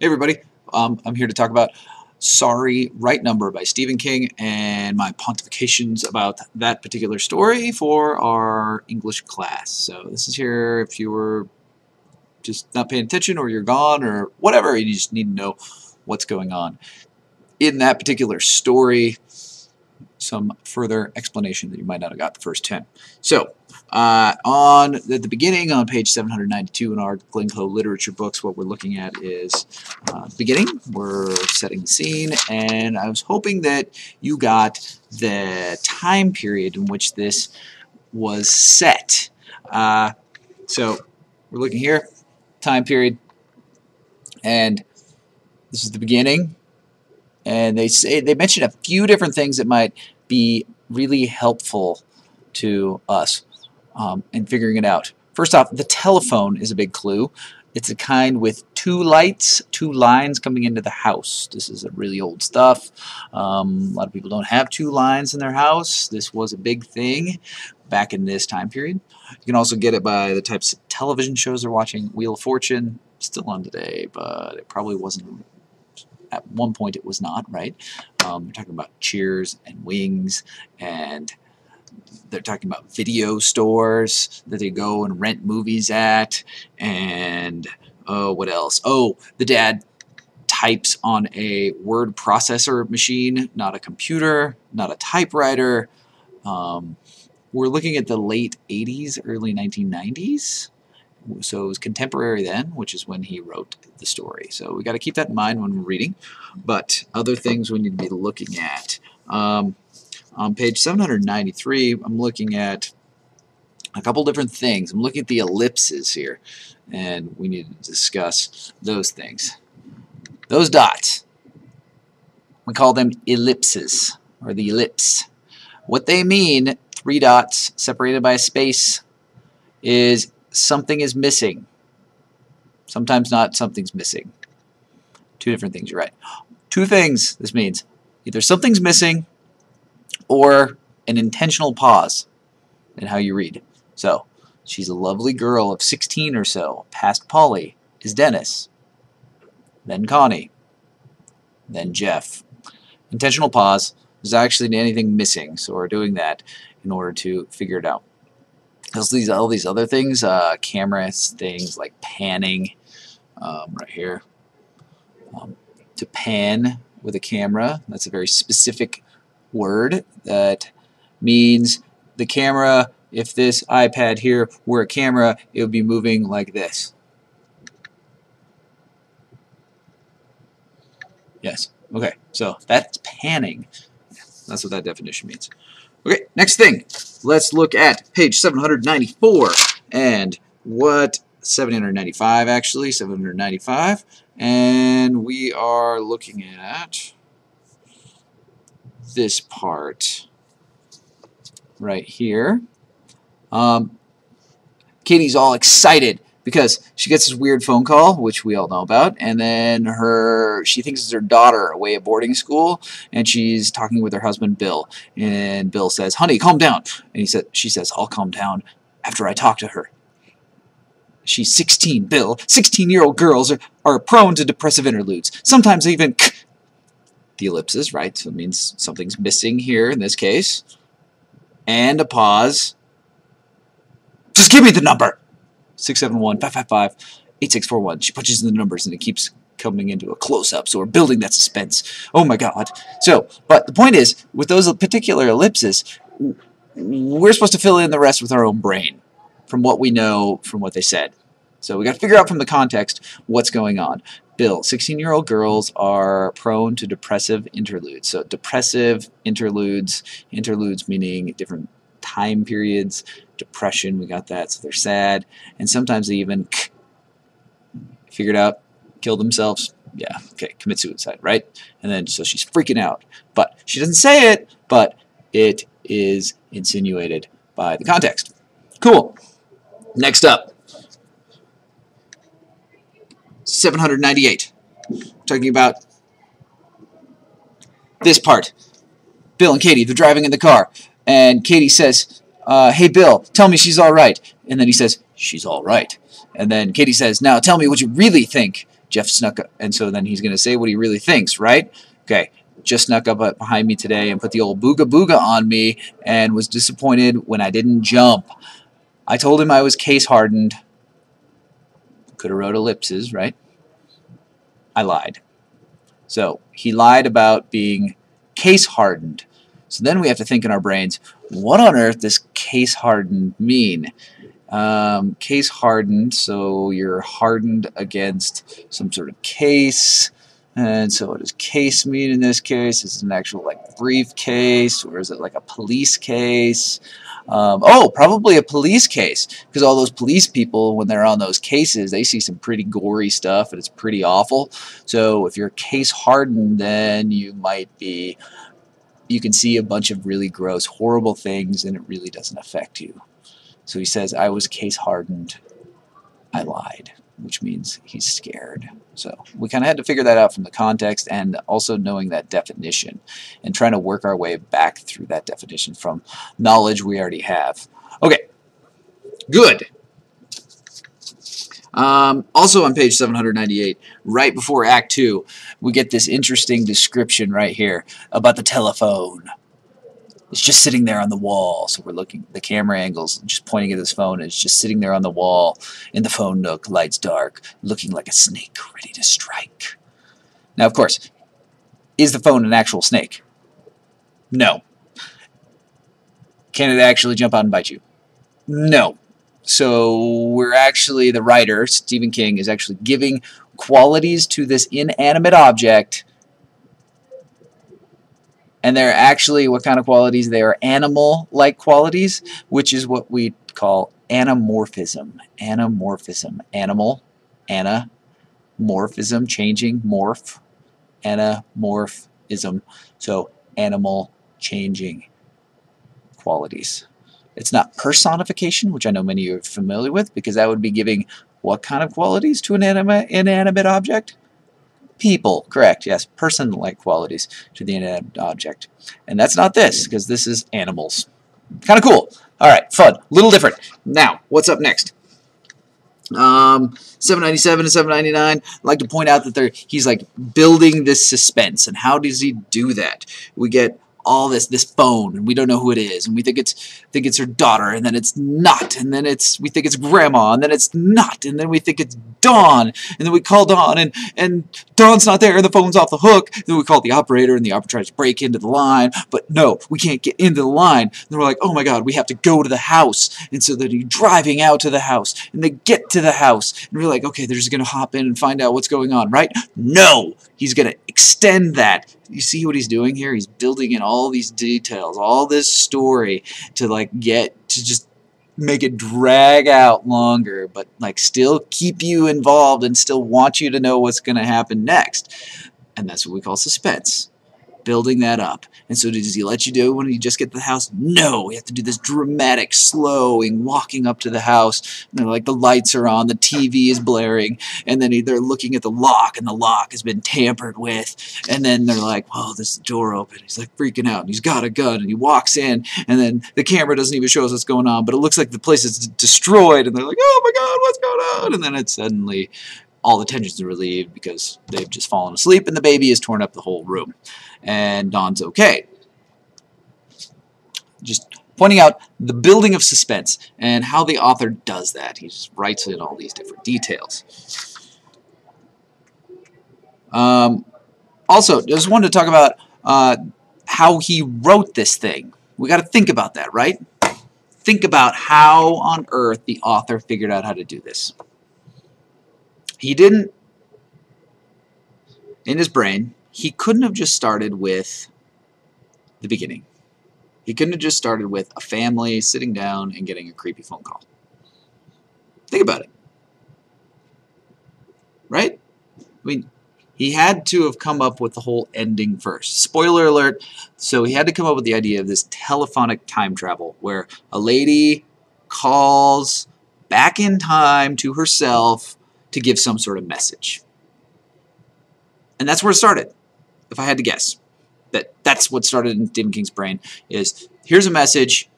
Hey everybody, I'm here to talk about Sorry, Right Number by Stephen King and my pontifications about that particular story for our English class. So this is here if you were just not paying attention or you're gone or whatever, you just need to know what's going on in that particular story. Some further explanation that you might not have got the first 10. So, at the beginning, on page 792 in our Glencoe literature books, what we're looking at is the beginning. We're setting the scene, and I was hoping that you got the time period in which this was set. So, we're looking here, time period, and this is the beginning. And they mention a few different things that might be really helpful to us in figuring it out. First off, the telephone is a big clue. It's a kind with two lights, two lines coming into the house. This is a really old stuff. A lot of people don't have two lines in their house. This was a big thing back in this time period. You can also get it by the types of television shows they're watching. Wheel of Fortune, still on today, but it probably wasn't. At one point it was not, right? We're talking about Cheers and Wings, and they're talking about video stores that they go and rent movies at, and what else? Oh, the dad types on a word processor machine, not a computer, not a typewriter. We're looking at the late 80s, early 1990s. So it was contemporary then, which is when he wrote the story. So we got to keep that in mind when we're reading. But other things we need to be looking at. On page 793, I'm looking at a couple different things. I'm looking at the ellipses here, and we need to discuss those things. Those dots, we call them ellipses, or the ellipse. What they mean, three dots separated by a space, is something is missing. Sometimes not something's missing. Two different things, you're right. Two things this means. Either something's missing or an intentional pause in how you read. So, she's a lovely girl of 16 or so. Past Polly is Dennis. Then Connie. Then Jeff. Intentional pause is actually anything missing. So we're doing that in order to figure it out. Because all these other things, cameras, things like panning, right here, to pan with a camera, that's a very specific word that means the camera, if this iPad here were a camera, it would be moving like this. Yes, okay, so that's panning. That's what that definition means. Okay, next thing. Let's look at page 794 and what 795 actually, 795, and we are looking at this part right here. Katie's all excited because she gets this weird phone call, which we all know about, and then she thinks it's her daughter away at boarding school, and she's talking with her husband, Bill, and Bill says, "Honey, calm down," and she says, "I'll calm down after I talk to her." She's 16, Bill. 16-year-old girls are prone to depressive interludes. Sometimes even the ellipses, right? So it means something's missing here in this case. And a pause. Just give me the number. 671-555-8641. She punches in the numbers and it keeps coming into a close-up, so we're building that suspense. Oh my god. So, but the point is, with those particular ellipses, we're supposed to fill in the rest with our own brain from what we know from what they said. So we got to figure out from the context what's going on. Bill, 16-year-old girls are prone to depressive interludes. So depressive interludes, interludes meaning different time periods, depression, we got that, so they're sad, and sometimes they even figured out, kill themselves, yeah, okay, commit suicide, right? And then, so she's freaking out, but she doesn't say it, but it is insinuated by the context. Cool. Next up, 798, talking about this part. Bill and Katie, they're driving in the car, and Katie says, "Hey Bill, tell me she's all right." And then he says, "She's all right." And then Katie says, "Now tell me what you really think." Jeff snuck up, and so then he's going to say what he really thinks, right? Okay, just snuck up behind me today and put the old booga booga on me and was disappointed when I didn't jump. I told him I was case hardened. Could have wrote ellipses, right? I lied. So he lied about being case hardened. So then we have to think in our brains, what on earth does case hardened mean? Case hardened, so you're hardened against some sort of case. And so what does case mean in this case? Is it an actual like briefcase, or is it like a police case? Oh, probably a police case, because all those police people, when they're on those cases, they see some pretty gory stuff, and it's pretty awful. So if you're case hardened, then you might be, you can see a bunch of really gross, horrible things, and it really doesn't affect you. So he says, I was case hardened, I lied, which means he's scared. So we kind of had to figure that out from the context and also knowing that definition and trying to work our way back through that definition from knowledge we already have. Okay, good. Also on page 798, right before Act 2, we get this interesting description right here about the telephone. It's just sitting there on the wall, so we're looking, the camera angle's just pointing at this phone, and it's just sitting there on the wall in the phone nook, lights dark, looking like a snake ready to strike. Now, of course, is the phone an actual snake? No. Can it actually jump out and bite you? No. So we're actually, the writer, Stephen King, is actually giving qualities to this inanimate object. And they're actually, what kind of qualities? They are animal-like qualities, which is what we call anamorphism. Anamorphism. Animal, morphism, changing, morph, anamorphism. So animal changing qualities. It's not personification, which I know many of you are familiar with, because that would be giving what kind of qualities to an inanimate object? People, correct, yes, person-like qualities to the inanimate object. And that's not this, because this is animals. Kind of cool. All right, fun. A little different. Now, what's up next? 797 and 799, I'd like to point out that he's like building this suspense. And how does he do that? We get all this phone, and we don't know who it is, and we think it's her daughter, and then it's not, and then we think it's grandma, and then it's not, and then we think it's Dawn, and then we call Dawn, and Dawn's not there, and the phone's off the hook. Then we call the operator, and the operator tries to break into the line, but no, we can't get into the line. And then we're like, oh my god, we have to go to the house. And so they're driving out to the house, and they get to the house, and we're like, okay, they're just gonna hop in and find out what's going on, right? No, he's gonna extend that. You see what he's doing here? He's building in all these details, all this story to like get to just make it drag out longer, but like still keep you involved and still want you to know what's going to happen next. And that's what we call suspense. Building that up. And so does he let you do when you just get to the house? No, we have to do this dramatic slowing, walking up to the house, and like the lights are on, the TV is blaring, and then they're looking at the lock, and the lock has been tampered with, and then they're like, whoa, there's the door open. He's like freaking out, and he's got a gun, and he walks in, and then the camera doesn't even show us what's going on, but it looks like the place is destroyed, and they're like, oh my god, what's going on? And then it's suddenly all the tensions are relieved because they've just fallen asleep, and the baby has torn up the whole room. And Dawn's okay. Just pointing out the building of suspense and how the author does that. He just writes in all these different details. Also, just wanted to talk about how he wrote this thing. We got to think about that, right? Think about how on earth the author figured out how to do this. He didn't, in his brain, he couldn't have just started with the beginning. He couldn't have just started with a family sitting down and getting a creepy phone call. Think about it. Right? I mean, he had to have come up with the whole ending first. Spoiler alert. So he had to come up with the idea of this telephonic time travel where a lady calls back in time to herself to give some sort of message. And that's where it started, if I had to guess. That's what started in Stephen King's brain, is here's a message,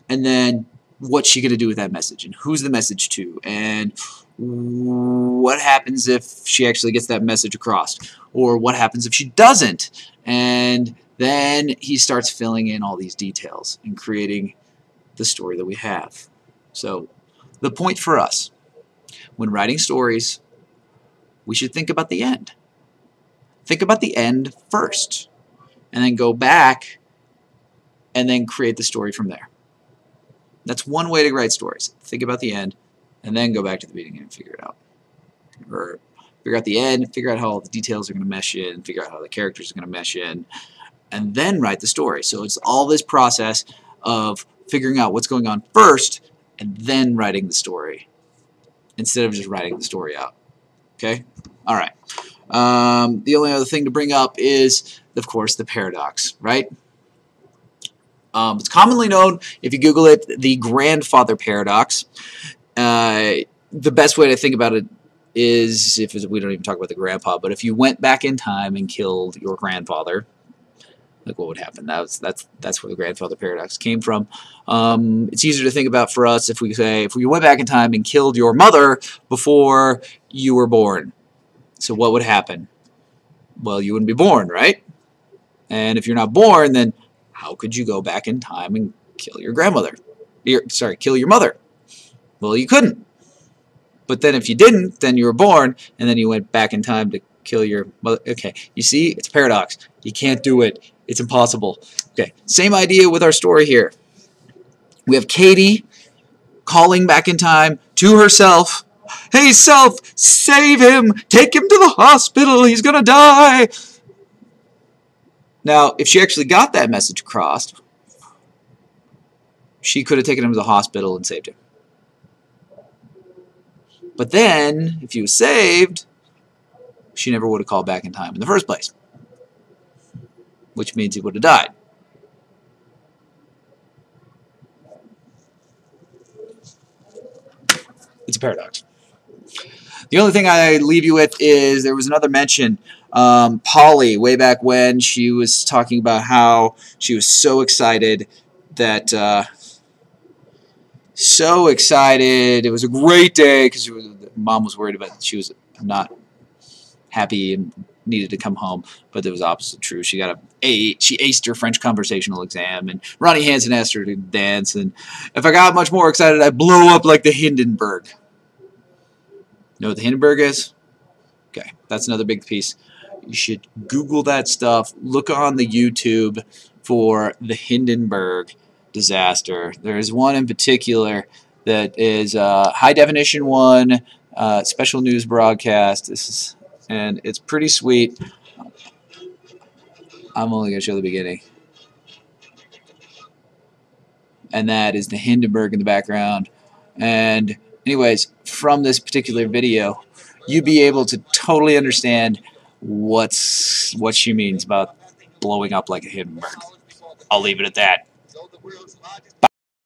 and then what's she going to do with that message, and who's the message to, and what happens if she actually gets that message across? Or what happens if she doesn't? And then he starts filling in all these details and creating the story that we have. So the point for us, when writing stories, we should think about the end. Think about the end first, and then go back and then create the story from there. That's one way to write stories. Think about the end, and then go back to the beginning and figure it out. Or figure out the end, figure out how all the details are going to mesh in, figure out how the characters are going to mesh in, and then write the story. So it's all this process of figuring out what's going on first, and then writing the story, instead of just writing the story out. Okay? All right. The only other thing to bring up is, of course, the paradox, right? It's commonly known, if you Google it, the grandfather paradox. The best way to think about it is, if we don't even talk about the grandpa, but if you went back in time and killed your grandfather, like what would happen? That's where the grandfather paradox came from. It's easier to think about for us if we say, if we went back in time and killed your mother before you were born. So what would happen? Well, you wouldn't be born, right? And if you're not born, then how could you go back in time and kill your grandmother? Kill your mother. Well, you couldn't. But then if you didn't, then you were born, and then you went back in time to kill your mother. Okay, you see, it's a paradox. You can't do it. It's impossible. Okay, same idea with our story here. We have Katie calling back in time to herself. Hey, self, save him. Take him to the hospital. He's going to die. Now, if she actually got that message across, she could have taken him to the hospital and saved him. But then, if he was saved, she never would have called back in time in the first place, which means he would have died. It's a paradox. The only thing I leave you with is there was another mention. Polly, way back when, she was talking about how she was so excited that it was a great day because mom was worried about she was not happy and needed to come home, but it was opposite true. She aced her French conversational exam, and Ronnie Hansen asked her to dance, and if I got much more excited, I'd blow up like the Hindenburg. You know what the Hindenburg is? Okay, that's another big piece. You should Google that stuff. Look on the YouTube for the Hindenburg disaster. There's one in particular that is a high-definition one, special news broadcast. And it's pretty sweet. I'm only going to show the beginning. And that is the Hindenburg in the background. And anyways, from this particular video, you'd be able to totally understand what she means about blowing up like a Hindenburg. I'll leave it at that.